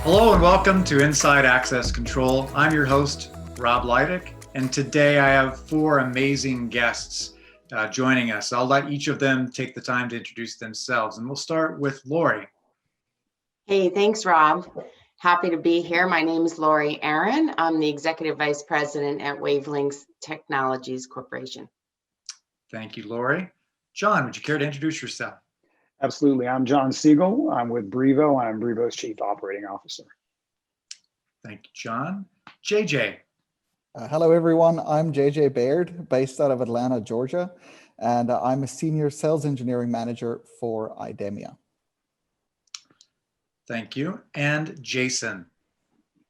Hello and welcome to Inside Access Control. I'm your host, Rob Lydic, and today I have four amazing guests joining us. I'll let each of them take the time to introduce themselves, and we'll start with Laurie. Hey, thanks, Rob. Happy to be here. My name is Laurie Aaron. I'm the Executive Vice President at Wavelynx Technologies Corporation. Thank you, Laurie. John, would you care to introduce yourself? Absolutely. I'm John Szczgiel. I'm with Brivo. I'm Brivo's Chief Operating Officer. Thank you, John. JJ. Hello, everyone. I'm JJ Baird, based out of Atlanta, Georgia, and I'm a Senior Sales Engineering Manager for Idemia. Thank you. And Jason.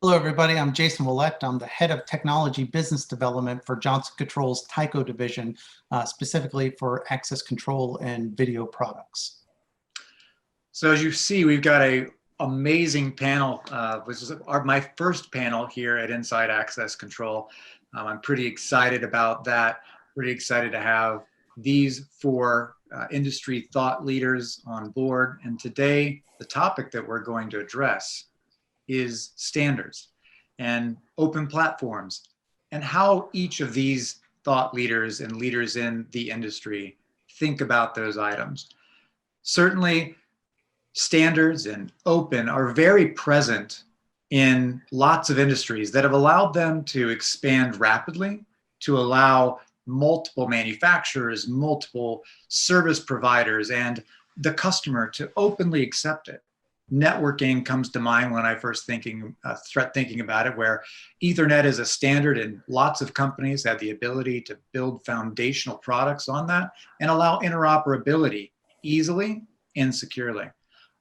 Hello, everybody. I'm Jason Ouellette. I'm the Head of Technology Business Development for Johnson Controls Tyco Division, specifically for access control and video products. So as you see, we've got an amazing panel. This is my first panel here at Inside Access Control. I'm pretty excited about that. Pretty excited to have these four industry thought leaders on board. And today, the topic that we're going to address is standards and open platforms and how each of these thought leaders and leaders in the industry think about those items. Certainly, standards and open are very present in lots of industries that have allowed them to expand rapidly, to allow multiple manufacturers, multiple service providers, and the customer to openly accept it. Networking comes to mind when I first thinking about it, where Ethernet is a standard and lots of companies have the ability to build foundational products on that and allow interoperability easily and securely.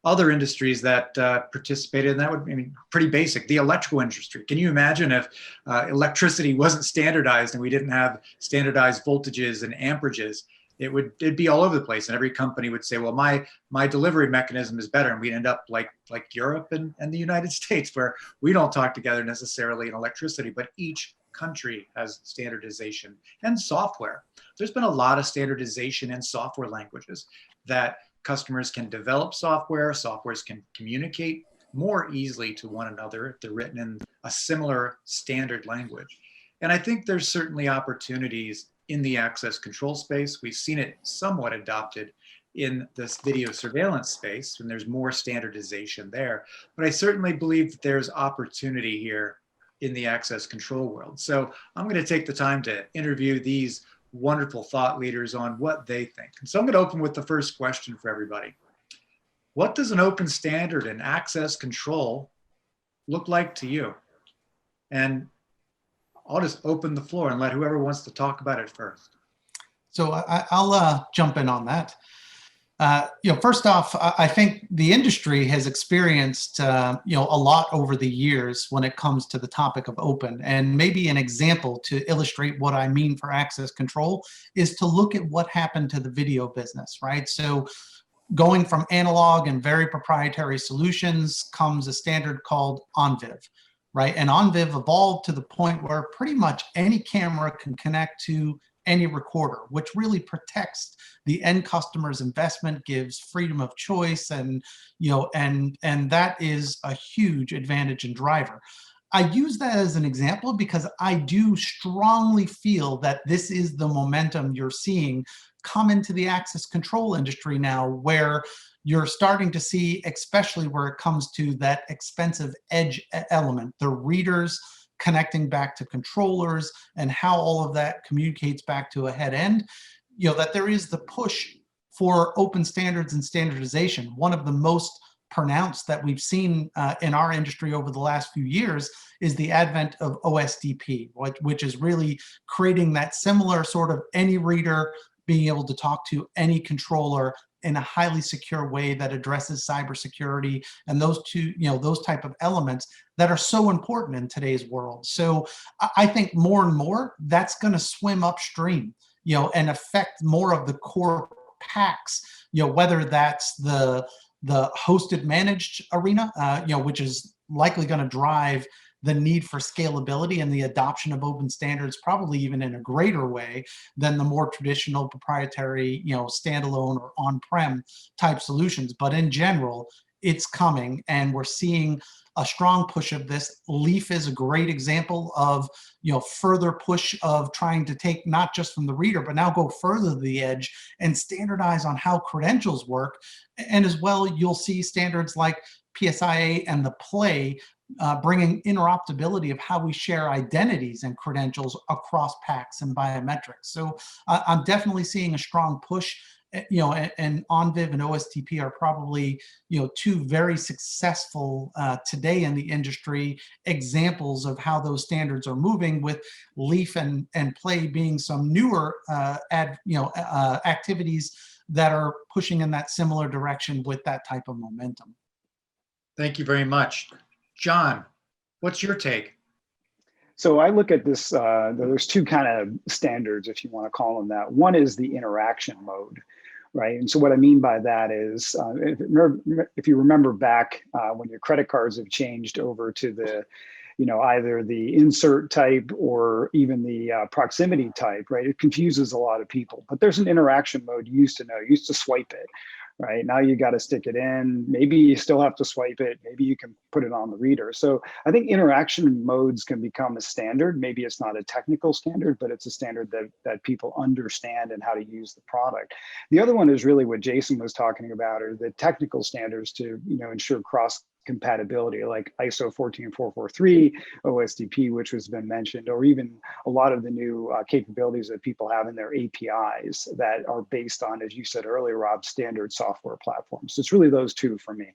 Other industries that participated in that would be pretty basic. The electrical industry. Can you imagine if electricity wasn't standardized and we didn't have standardized voltages and amperages? It'd be all over the place, and every company would say, well, my delivery mechanism is better, and we'd end up like Europe and the United States, where we don't talk together necessarily in electricity, but each country has standardization and software. There's been a lot of standardization in software languages that customers can develop softwares can communicate more easily to one another if they're written in a similar standard language. And I think there's certainly opportunities in the access control space. We've seen it somewhat adopted in this video surveillance space, and there's more standardization there. But I certainly believe that there's opportunity here in the access control world. So I'm going to take the time to interview these wonderful thought leaders on what they think. And so I'm going to open with the first question for everybody. What does an open standard in access control look like to you? And I'll just open the floor and let whoever wants to talk about it first. So I'll jump in on that. First off, I think the industry has experienced a lot over the years when it comes to the topic of open. And maybe an example to illustrate what I mean for access control is to look at what happened to the video business, right? So going from analog and very proprietary solutions comes a standard called ONVIV. Right, and ONVIV evolved to the point where pretty much any camera can connect to any recorder, which really protects the end customer's investment, gives freedom of choice, and that is a huge advantage and driver. I use that as an example because I do strongly feel that this is the momentum you're seeing come into the access control industry now, where you're starting to see, especially where it comes to that expensive edge element, the readers connecting back to controllers and how all of that communicates back to a head end, that there is the push for open standards and standardization. One of the most pronounced that we've seen in our industry over the last few years is the advent of OSDP, which is really creating that similar sort of any reader being able to talk to any controller in a highly secure way that addresses cybersecurity and those type of elements that are so important in today's world. So I think more and more that's going to swim upstream, and affect more of the core packs, whether that's the hosted managed arena, which is likely going to drive the need for scalability and the adoption of open standards, probably even in a greater way than the more traditional proprietary, standalone or on-prem type solutions. But in general, it's coming, and we're seeing a strong push of this. Leaf is a great example of, further push of trying to take not just from the reader, but now go further to the edge and standardize on how credentials work. And as well, you'll see standards like PSIA and the Play bringing interoperability of how we share identities and credentials across PACS and biometrics. So I'm definitely seeing a strong push. And ONVIV and OSDP are probably, two very successful today in the industry examples of how those standards are moving, with Leaf and Play being some newer activities that are pushing in that similar direction with that type of momentum. Thank you very much. John, what's your take? So I look at this, there's two kind of standards, if you want to call them that. One is the interaction mode, right? And so what I mean by that is, if you remember back when your credit cards have changed over to the, either the insert type or even the proximity type, right? It confuses a lot of people, but there's an interaction mode you used to know. You used to swipe it. Right now, you got to stick it in. Maybe you still have to swipe it. Maybe you can put it on the reader. So I think interaction modes can become a standard. Maybe it's not a technical standard, but it's a standard that people understand and how to use the product. The other one is really what Jason was talking about, are the technical standards to ensure cross compatibility, like ISO 14443, OSDP, which has been mentioned, or even a lot of the new capabilities that people have in their APIs that are based on, as you said earlier, Rob, standard software platforms. So it's really those two for me.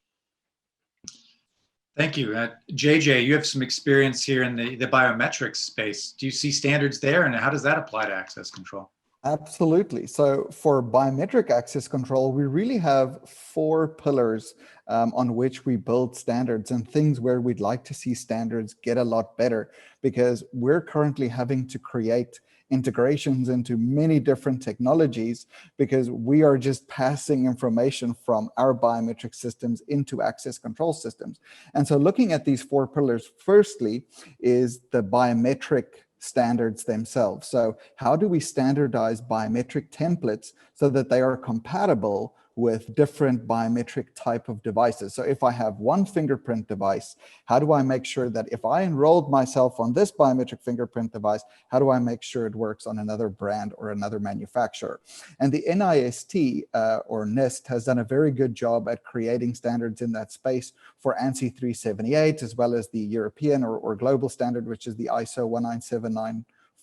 Thank you. JJ, you have some experience here in the biometrics space. Do you see standards there, and how does that apply to access control? Absolutely. So for biometric access control, we really have 4 pillars on which we build standards, and things where we'd like to see standards get a lot better, because we're currently having to create integrations into many different technologies, because we are just passing information from our biometric systems into access control systems. And so looking at these 4 pillars, firstly is the biometric standards themselves. So how do we standardize biometric templates so that they are compatible with different biometric type of devices? So if I have one fingerprint device, how do I make sure that if I enrolled myself on this biometric fingerprint device, how do I make sure it works on another brand or another manufacturer? And the NIST or NIST has done a very good job at creating standards in that space for ANSI 378, as well as the European or global standard, which is the ISO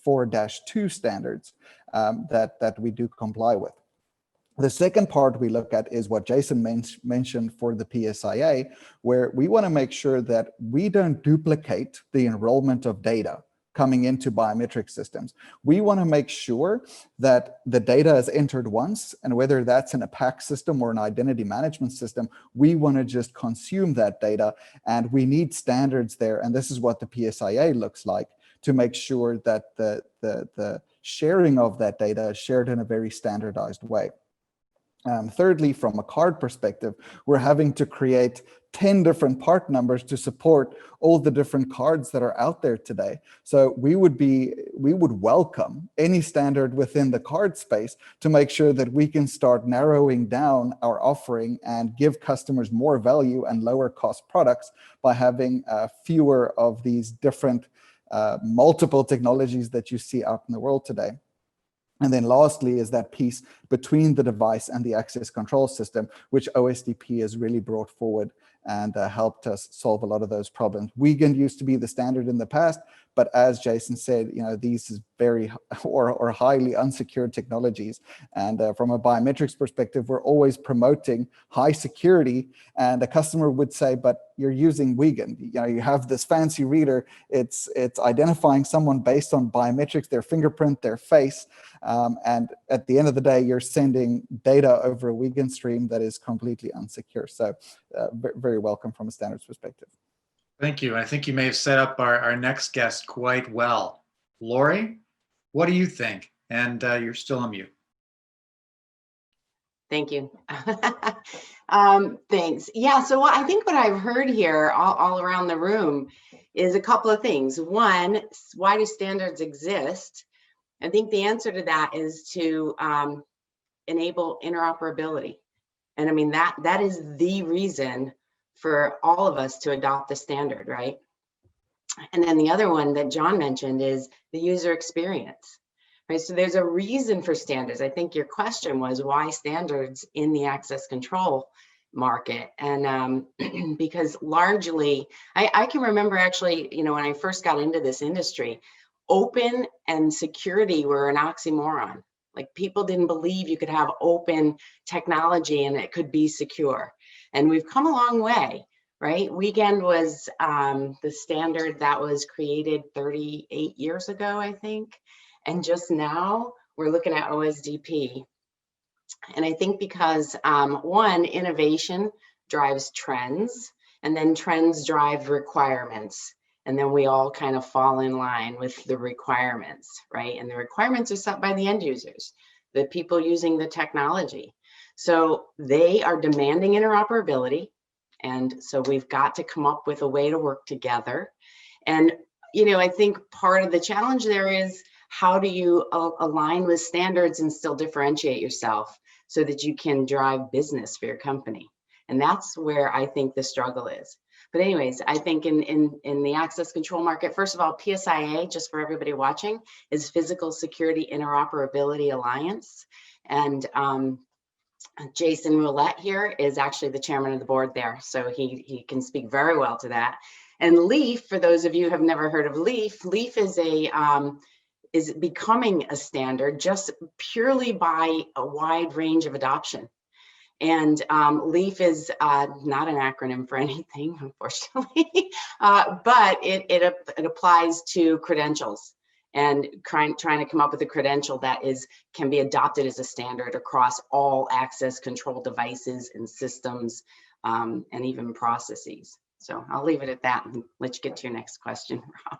19794-2 standards that we do comply with. The second part we look at is what Jason mentioned for the PSIA, where we want to make sure that we don't duplicate the enrollment of data coming into biometric systems. We want to make sure that the data is entered once, and whether that's in a PAC system or an identity management system, we want to just consume that data, and we need standards there. And this is what the PSIA looks like, to make sure that the sharing of that data is shared in a very standardized way. Thirdly, from a card perspective, we're having to create 10 different part numbers to support all the different cards that are out there today. So we would welcome any standard within the card space to make sure that we can start narrowing down our offering and give customers more value and lower cost products by having fewer of these different multiple technologies that you see out in the world today. And then lastly is that piece between the device and the access control system, which OSDP has really brought forward and helped us solve a lot of those problems. Wiegand used to be the standard in the past, but as Jason said, these is very or highly unsecured technologies. And from a biometrics perspective, we're always promoting high security. And a customer would say, but you're using Wiegand. You have this fancy reader. It's identifying someone based on biometrics, their fingerprint, their face. And at the end of the day, you're sending data over a Wiegand stream that is completely unsecure. So very welcome from a standards perspective. Thank you. I think you may have set up our next guest quite well. Laurie, what do you think? And you're still on mute. Thank you. Thanks. Yeah, so I think what I've heard here all around the room is a couple of things. One, why do standards exist? I think the answer to that is to enable interoperability. And I mean, that is the reason for all of us to adopt the standard, right? And then the other one that John mentioned is the user experience, right? So there's a reason for standards. I think your question was why standards in the access control market. And because largely, I can remember actually, you know, when I first got into this industry, open and security were an oxymoron. Like people didn't believe you could have open technology and it could be secure. And we've come a long way, right? Weekend was the standard that was created 38 years ago, I think. And just now we're looking at OSDP. And I think because one, innovation drives trends, and then trends drive requirements. And then we all kind of fall in line with the requirements, right? And the requirements are set by the end users, the people using the technology. So they are demanding interoperability. And so we've got to come up with a way to work together. And, you know, I think part of the challenge there is how do you align with standards and still differentiate yourself so that you can drive business for your company? And that's where I think the struggle is. But anyways, I think in the access control market, first of all, PSIA, just for everybody watching, is Physical Security Interoperability Alliance. And Jason Ouellette here is actually the chairman of the board there. So he can speak very well to that. And LEAF, for those of you who have never heard of LEAF, LEAF is becoming a standard just purely by a wide range of adoption. And LEAF is not an acronym for anything, unfortunately, but it applies to credentials and trying to come up with a credential that can be adopted as a standard across all access control devices and systems and even processes. So I'll leave it at that and let you get to your next question, Rob.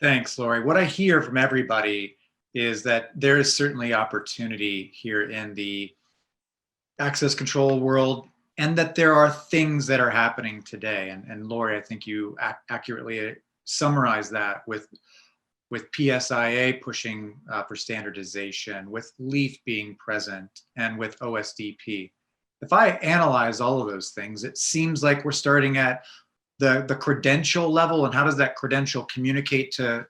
Thanks, Laurie. What I hear from everybody is that there is certainly opportunity here in the access control world, and that there are things that are happening today. And Laurie, I think you accurately summarized that with PSIA pushing for standardization, with LEAF being present, and with OSDP. If I analyze all of those things, it seems like we're starting at the credential level, and how does that credential communicate to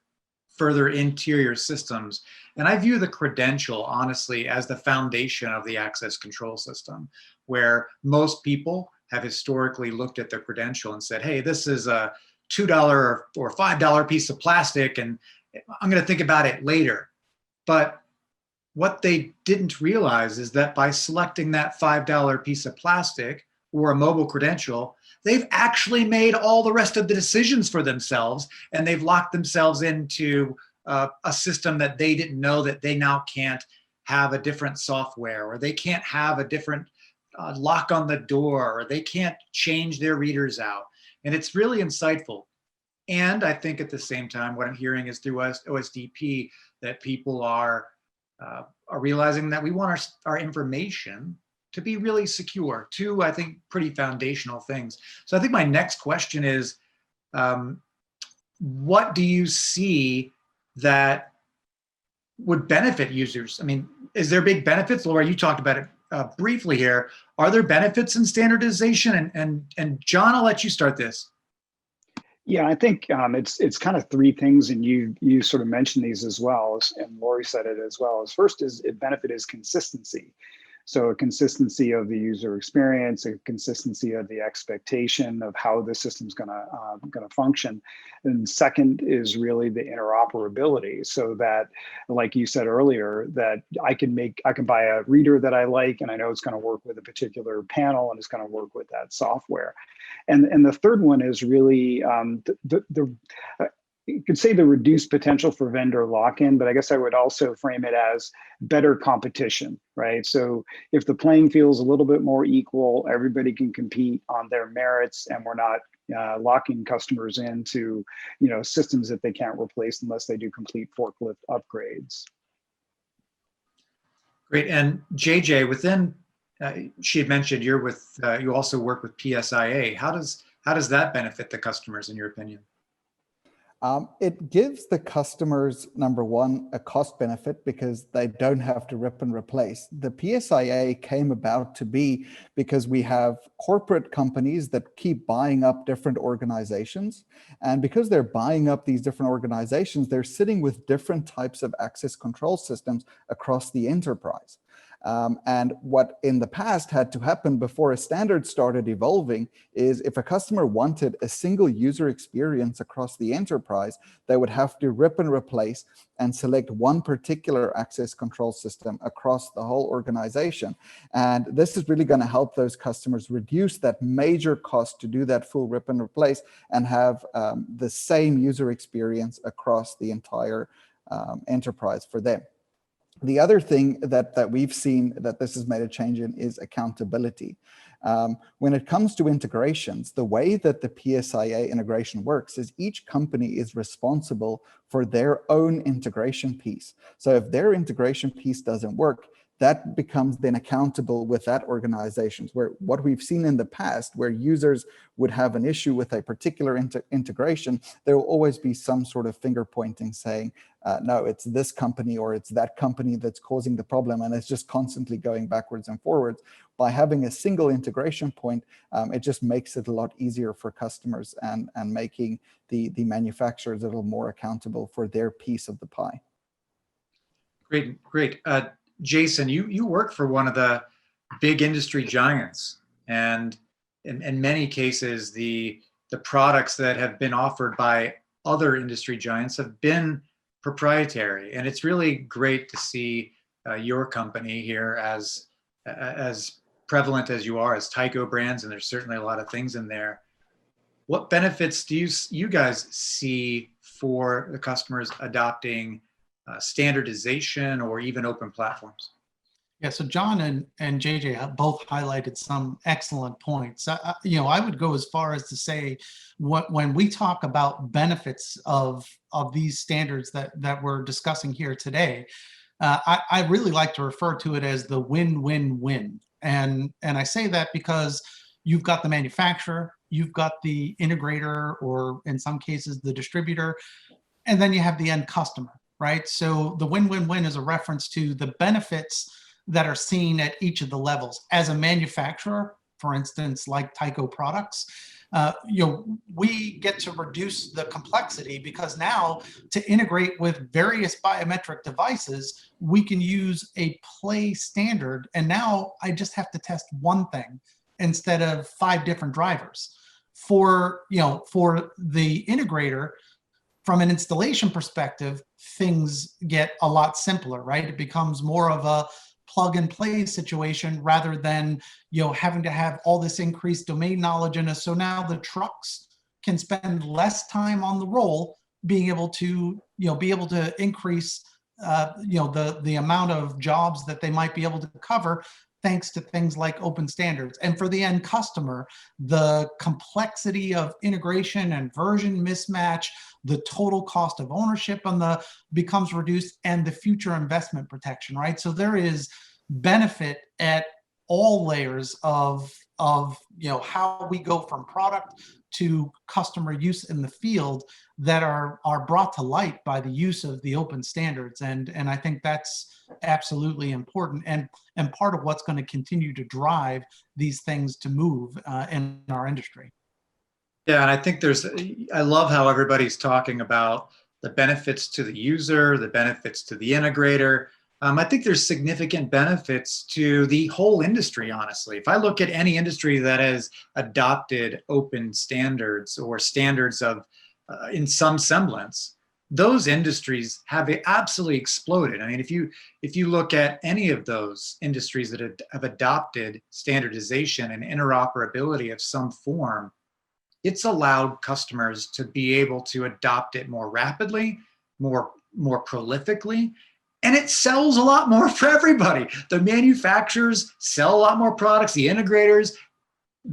further interior systems? And I view the credential, honestly, as the foundation of the access control system, where most people have historically looked at their credential and said, hey, this is a $2 or $5 piece of plastic, and I'm going to think about it later. But what they didn't realize is that by selecting that $5 piece of plastic or a mobile credential, they've actually made all the rest of the decisions for themselves, and they've locked themselves into a system that they didn't know that they now can't have a different software, or they can't have a different lock on the door, or they can't change their readers out. And it's really insightful. And I think at the same time, what I'm hearing is through OSDP that people are realizing that we want our information to be really secure. Two, I think, pretty foundational things. So I think my next question is, what do you see that would benefit users? I mean, is there big benefits? Laura, you talked about it briefly here. Are there benefits in standardization? And John, I'll let you start this. Yeah, I think it's kind of three things, and you sort of mentioned these as well, and Laurie said it as well. As first is benefit is consistency. So a consistency of the user experience, a consistency of the expectation of how the system's gonna function. And second is really the interoperability, so that, like you said earlier, that I can buy a reader that I like, and I know it's gonna work with a particular panel, and it's gonna work with that software. And the third one is really you could say the reduced potential for vendor lock-in, but I guess I would also frame it as better competition, right? So if the playing field is a little bit more equal, everybody can compete on their merits, and we're not locking customers into, systems that they can't replace unless they do complete forklift upgrades. Great. And JJ, within, she had mentioned you also work with PSIA. How does that benefit the customers, in your opinion? It gives the customers, number one, a cost benefit because they don't have to rip and replace. The PSIA came about to be because we have corporate companies that keep buying up different organizations. And because they're buying up these different organizations, they're sitting with different types of access control systems across the enterprise. And what in the past had to happen before a standard started evolving is if a customer wanted a single user experience across the enterprise, they would have to rip and replace and select one particular access control system across the whole organization. And this is really going to help those customers reduce that major cost to do that full rip and replace and have the same user experience across the entire enterprise for them. The other thing that we've seen that this has made a change in is accountability. When it comes to integrations, the way that the PSIA integration works is each company is responsible for their own integration piece. So if their integration piece doesn't work, that becomes then accountable with that organizations, where what we've seen in the past, where users would have an issue with a particular integration, there will always be some sort of finger pointing saying, no, it's this company or it's that company that's causing the problem. And it's just constantly going backwards and forwards. By having a single integration point, it just makes it a lot easier for customers and making the manufacturers a little more accountable for their piece of the pie. Great, great. Jason, you work for one of the big industry giants, and in many cases, the products that have been offered by other industry giants have been proprietary. And it's really great to see your company here as prevalent as you are as Tyco brands, and there's certainly a lot of things in there. What benefits do you guys see for the customers adopting standardization or even open platforms? Yeah, so John and JJ have both highlighted some excellent points. I would go as far as to say, when we talk about benefits of these standards that we're discussing here today, I really like to refer to it as the win-win-win. And I say that because you've got the manufacturer, you've got the integrator, or in some cases the distributor, and then you have the end customer, right? So the win-win-win is a reference to the benefits that are seen at each of the levels. As a manufacturer, for instance, like Tyco products, we get to reduce the complexity because now to integrate with various biometric devices, we can use a play standard. And now I just have to test one thing instead of 5 different drivers. For the integrator, from an installation perspective, things get a lot simpler, right? It becomes more of a plug and play situation rather than having to have all this increased domain knowledge in us. So now the trucks can spend less time on the roll, being able to increase the amount of jobs that they might be able to cover, thanks to things like open standards. And for the end customer, the complexity of integration and version mismatch, the total cost of ownership becomes reduced, and the future investment protection, right? So there is benefit at all layers of how we go from product to customer use in the field that are brought to light by the use of the open standards. And I think that's absolutely important and part of what's going to continue to drive these things to move in our industry. Yeah, and I think I love how everybody's talking about the benefits to the user, the benefits to the integrator. I think there's significant benefits to the whole industry, honestly. If I look at any industry that has adopted open standards or standards of in some semblance, those industries have absolutely exploded. I mean, if you look at any of those industries that have adopted standardization and interoperability of some form, it's allowed customers to be able to adopt it more rapidly, more prolifically, and it sells a lot more for everybody. The manufacturers sell a lot more products, the integrators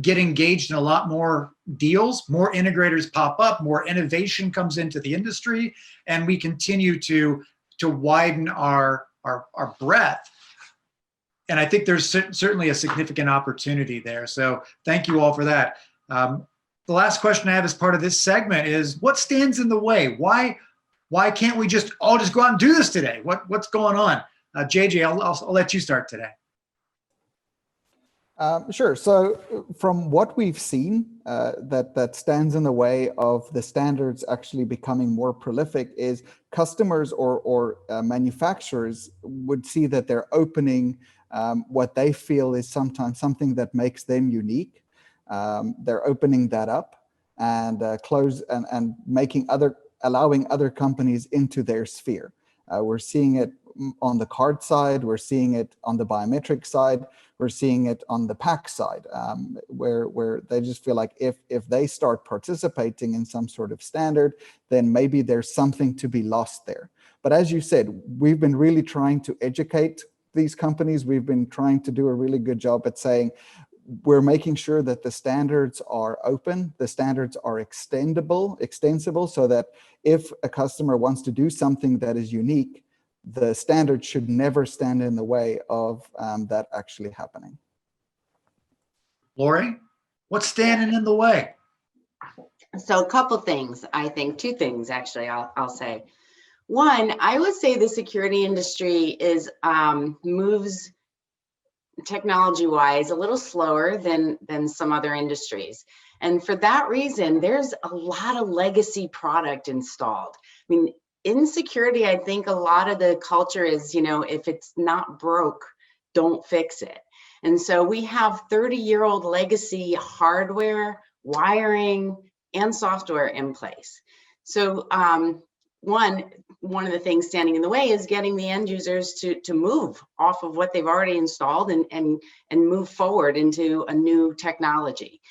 get engaged in a lot more deals, more integrators pop up, more innovation comes into the industry, and we continue to widen our breadth. And I think there's certainly a significant opportunity there. So thank you all for that. The last question I have as part of this segment is, what stands in the way? Why can't we just all just go out and do this today? What's going on? JJ, I'll let you start today. Sure. So from what we've seen that stands in the way of the standards actually becoming more prolific is customers or manufacturers would see that they're opening what they feel is sometimes something that makes them unique. They're opening that up and allowing other companies into their sphere. We're seeing it on the card side, we're seeing it on the biometric side, we're seeing it on the PAC side, where they just feel like if they start participating in some sort of standard, then maybe there's something to be lost there. But as you said, we've been really trying to educate these companies. We've been trying to do a really good job at saying, we're making sure that the standards are open, the standards are extensible, so that if a customer wants to do something that is unique, the standard should never stand in the way of that actually happening. Laurie, what's standing in the way? So a couple things, I think, two things actually, I'll say. One, I would say the security industry is moves technology-wise a little slower than some other industries. And for that reason, there's a lot of legacy product installed. I mean, in security, I think a lot of the culture is, if it's not broke, don't fix it. And so we have 30-year-old legacy hardware, wiring, and software in place. So one of the things standing in the way is getting the end users to move off of what they've already installed and move forward into a new technology.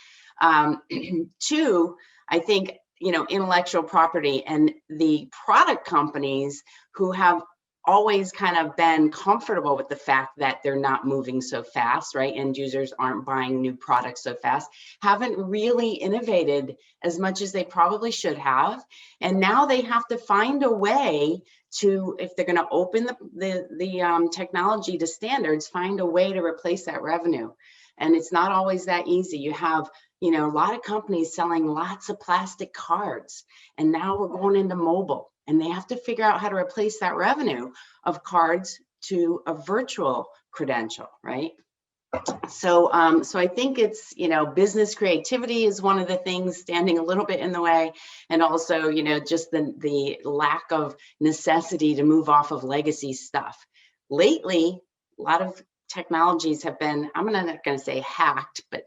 Two, I think, intellectual property and the product companies who have always kind of been comfortable with the fact that they're not moving so fast, right? End users aren't buying new products so fast, haven't really innovated as much as they probably should have. And now they have to find a way to, if they're going to open the technology to standards, find a way to replace that revenue. And it's not always that easy. You have, a lot of companies selling lots of plastic cards, and now we're going into mobile, and they have to figure out how to replace that revenue of cards to a virtual credential, right? So, so I think it's, business creativity is one of the things standing a little bit in the way, and also, just the lack of necessity to move off of legacy stuff. Lately, a lot of technologies have been, I'm not going to say hacked, but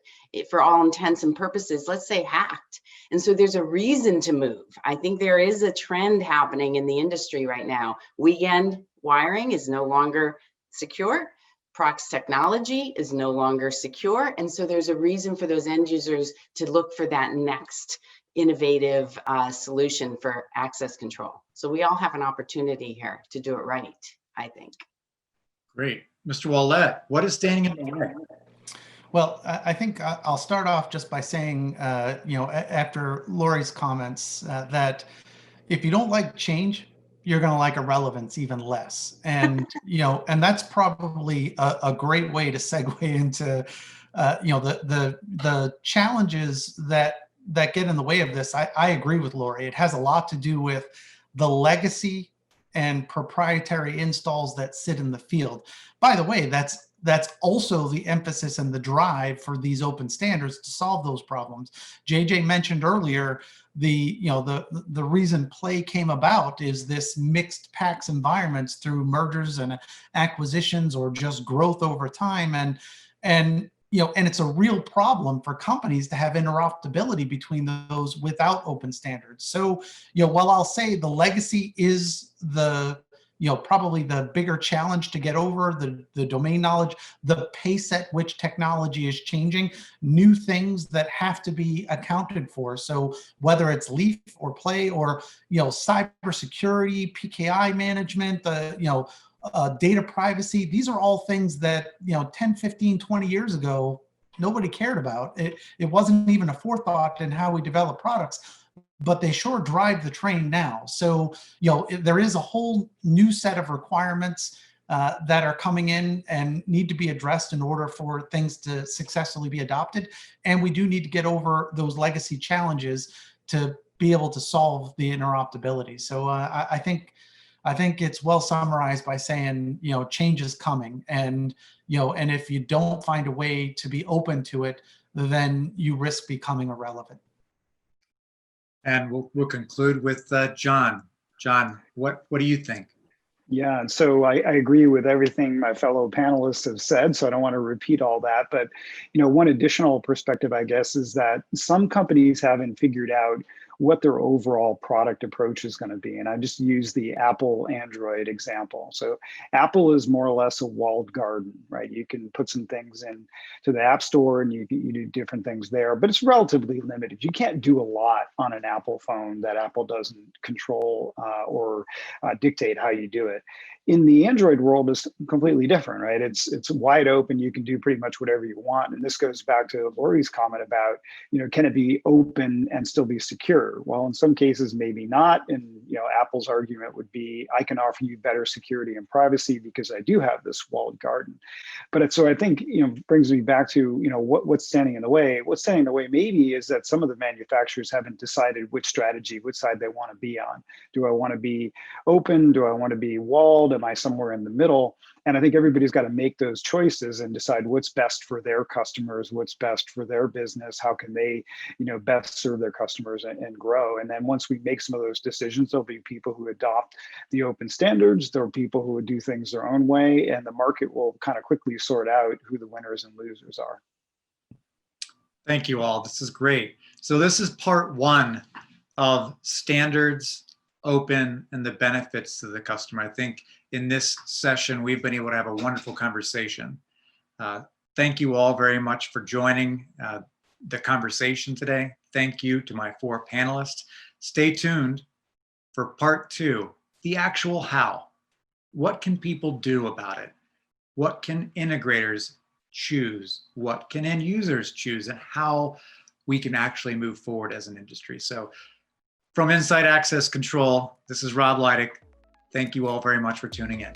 for all intents and purposes, let's say hacked. And so there's a reason to move. I think there is a trend happening in the industry right now. Weekend wiring is no longer secure. Prox technology is no longer secure. And so there's a reason for those end users to look for that next innovative solution for access control. So we all have an opportunity here to do it right, I think. Great. Mr. Ouellette, what is standing in the way? Well, I think I'll start off just by saying, after Laurie's comments, that if you don't like change, you're going to like irrelevance even less. And, and that's probably a great way to segue into, the challenges that get in the way of this. I agree with Laurie. It has a lot to do with the legacy and proprietary installs that sit in the field. By the way, that's also the emphasis and the drive for these open standards to solve those problems. JJ mentioned earlier the reason Play came about is this mixed PACS environments through mergers and acquisitions or just growth over time, and it's a real problem for companies to have interoperability between those without open standards. So, while I'll say the legacy is probably the bigger challenge to get over, the domain knowledge, the pace at which technology is changing, new things that have to be accounted for. So whether it's Leaf or Play or, cybersecurity, PKI management, data privacy, these are all things that 10, 15, 20 years ago nobody cared about. It wasn't even a forethought in how we develop products, but they sure drive the train now. So there is a whole new set of requirements that are coming in and need to be addressed in order for things to successfully be adopted. And we do need to get over those legacy challenges to be able to solve the interoperability. So I think it's well summarized by saying, change is coming, and and if you don't find a way to be open to it, then you risk becoming irrelevant. And we'll conclude with John. John, what do you think? Yeah, and so I agree with everything my fellow panelists have said, so I don't want to repeat all that. But one additional perspective, I guess, is that some companies haven't figured out what their overall product approach is going to be. And I just use the Apple Android example. So Apple is more or less a walled garden, right? You can put some things in to the App Store and you do different things there, but it's relatively limited. You can't do a lot on an Apple phone that Apple doesn't control or dictate how you do it. In the Android world, is completely different, right? It's wide open. You can do pretty much whatever you want. And this goes back to Laurie's comment about, can it be open and still be secure? Well, in some cases, maybe not. And Apple's argument would be, I can offer you better security and privacy because I do have this walled garden. But so I think brings me back to what's standing in the way. What's standing in the way maybe is that some of the manufacturers haven't decided which strategy, which side they want to be on. Do I want to be open? Do I want to be walled? Am I somewhere in the middle? And I think everybody's got to make those choices and decide what's best for their customers, what's best for their business, how can they, best serve their customers and grow. And then once we make some of those decisions, there'll be people who adopt the open standards, there are people who would do things their own way, and the market will kind of quickly sort out who the winners and losers are. Thank you all. This is great. So this is part one of standards, open, and the benefits to the customer. I think in this session, we've been able to have a wonderful conversation. Thank you all very much for joining the conversation today. Thank you to my 4 panelists. Stay tuned for part 2, the actual how. What can people do about it? What can integrators choose? What can end users choose? And how we can actually move forward as an industry. So from Inside Access Control, this is Rob Lydic. Thank you all very much for tuning in.